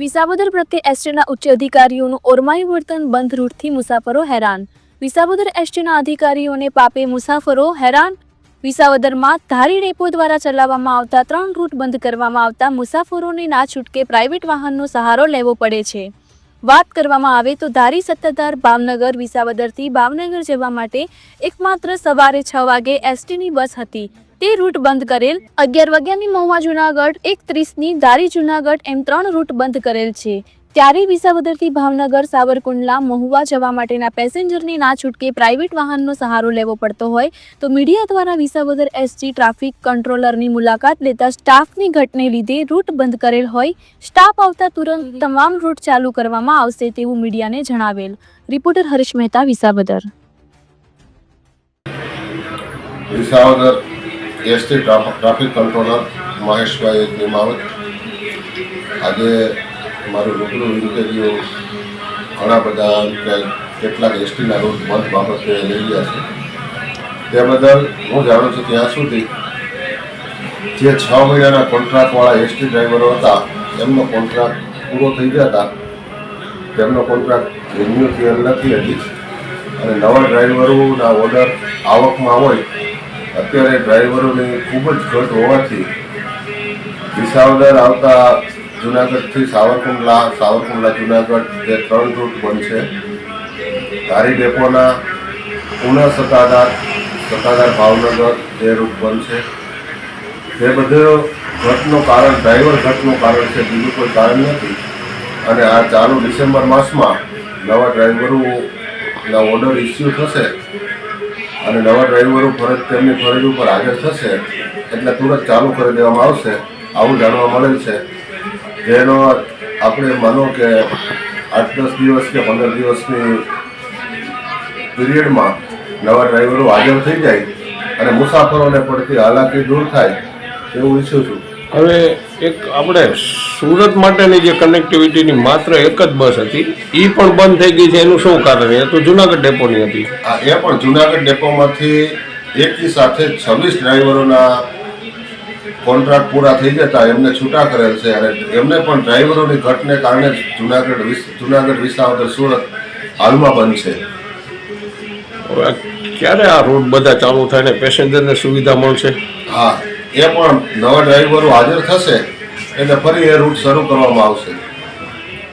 વિસાવદર પ્રત્યે એસટીના ઉચ્ચ અધિકારીઓનું ઓરમાયું વર્તન, બંધ રૂટથી મુસાફરો હેરાન. વિસાવદર એસટીના અધિકારીઓને પાપે મુસાફરો હેરાન. વિસાવદરમાં ધારી ડેપો દ્વારા ચલાવવામાં આવતા 3 રૂટ બંધ કરવામાં આવતા મુસાફરોને ના છૂટકે પ્રાઇવેટ વાહનનો સહારો લેવો પડે છે. વાત કરવામાં આવે તો ધારી સત્તાધાર ભાવનગર વિસાવદરથી ભાવનગર જવા માટે એકમાત્ર સવારે 6 વાગે એસટીની બસ હતી. તે રૂટ બંધ કરેલ. 11 વાગ્યાની મહુવા જુનાગઢ, 1:30ની ધારી જુનાગઢ એમ 3 રૂટ બંધ કરેલ છે. ત્યારે વિસાવદરથી ભાવનગર, સાવરકુંડલા, મહુવા જવા માટેના પેસેન્જરને ના છૂટકે પ્રાઇવેટ વાહનનો સહારો લેવો પડતો હોય તો મીડિયા દ્વારા વિસાવદર એસટી ટ્રાફિક કંટ્રોલરની મુલાકાત લેતા સ્ટાફની ઘટને લીધે રૂટ બંધ કરેલ હોય. સ્ટાફ આવતા તુરંત તમામ રૂટ ચાલુ કરવામાં આવશે તેવું મીડિયાને જણાવેલ. Reporter Harish Mehta, Visavadar. Visavadar ST traffic controller Maheshbhai Nimavat. આજે મારું રૂબરૂ ઇન્ટરવ્યુ ઘણા બધા કેટલાક એસટીના રૂટ બંધ બાબતે લઈ ગયા છે. તે બદલ હું જાણું છું ત્યાં સુધી જે 6 મહિનાના કોન્ટ્રાક્ટવાળા એસટી ડ્રાઈવરો હતા એમનો કોન્ટ્રાક્ટ પૂરો થઈ ગયા હતા. તેમનો કોન્ટ્રાક્ટ રિન્યુ થયેલ નથી હજી અને નવા ડ્રાઈવરોના ઓર્ડર આવકમાં હોય. અત્યારે ડ્રાઈવરોની ખૂબ જ ઘટ હોવાથી વિસાવદર આવતા જુનાગઢથી સાવરકુંડલા જુનાગઢ જે 3 રૂટ બંધ છે. ધારી ડેપોના પુના સત્તાધાર ભાવનગર જે રૂટ બંધ છે. તે બધો ઘટનું કારણ ડ્રાઈવર ઘટનું કારણ છે, બીજું કોઈ કારણ નથી. અને આ ચાલુ ડિસેમ્બર માસમાં નવા ડ્રાઈવરોના ઓર્ડર ઇસ્યુ થશે અને નવા ડ્રાઈવરો તેમની ફરજ ઉપર હાજર થશે એટલે તુરંત ચાલુ કરી દેવામાં આવશે, આવું જાણવા મળેલ છે. જેનો આપણે માનો કે 8-10 દિવસ કે 15 દિવસની પીરિયડમાં નવા ડ્રાઈવરો હાજર થઈ જાય અને મુસાફરોને પડતી હાલાકી દૂર થાય એવું ઈચ્છું છું. હવે એક આપણે સુરત માટેની જે કનેક્ટિવિટીની માત્ર એક જ બસ હતી એ પણ બંધ થઈ ગઈ છે. એનું શું કારણ? એ તો જુનાગઢ ડેપોની હતી. એ પણ જુનાગઢ ડેપોમાંથી એકી સાથે 26 ડ્રાઈવરોના કોન્ટ્રાક્ટ પૂરા થઈ જતા એમને છૂટા કરેલ છે અને એમને પણ ડ્રાઈવરોની ઘટને કારણે જુનાગઢ વિસાવદર સુરત હાલમાં બંધ છે. હવે ક્યારે આ રૂટ બધા ચાલુ થાય ને પેસેન્જરને સુવિધા મળશે? હા, એ પણ નવા ડ્રાઈવરો હાજર થશે એટલે ફરી એ રૂટ શરૂ કરવામાં આવશે.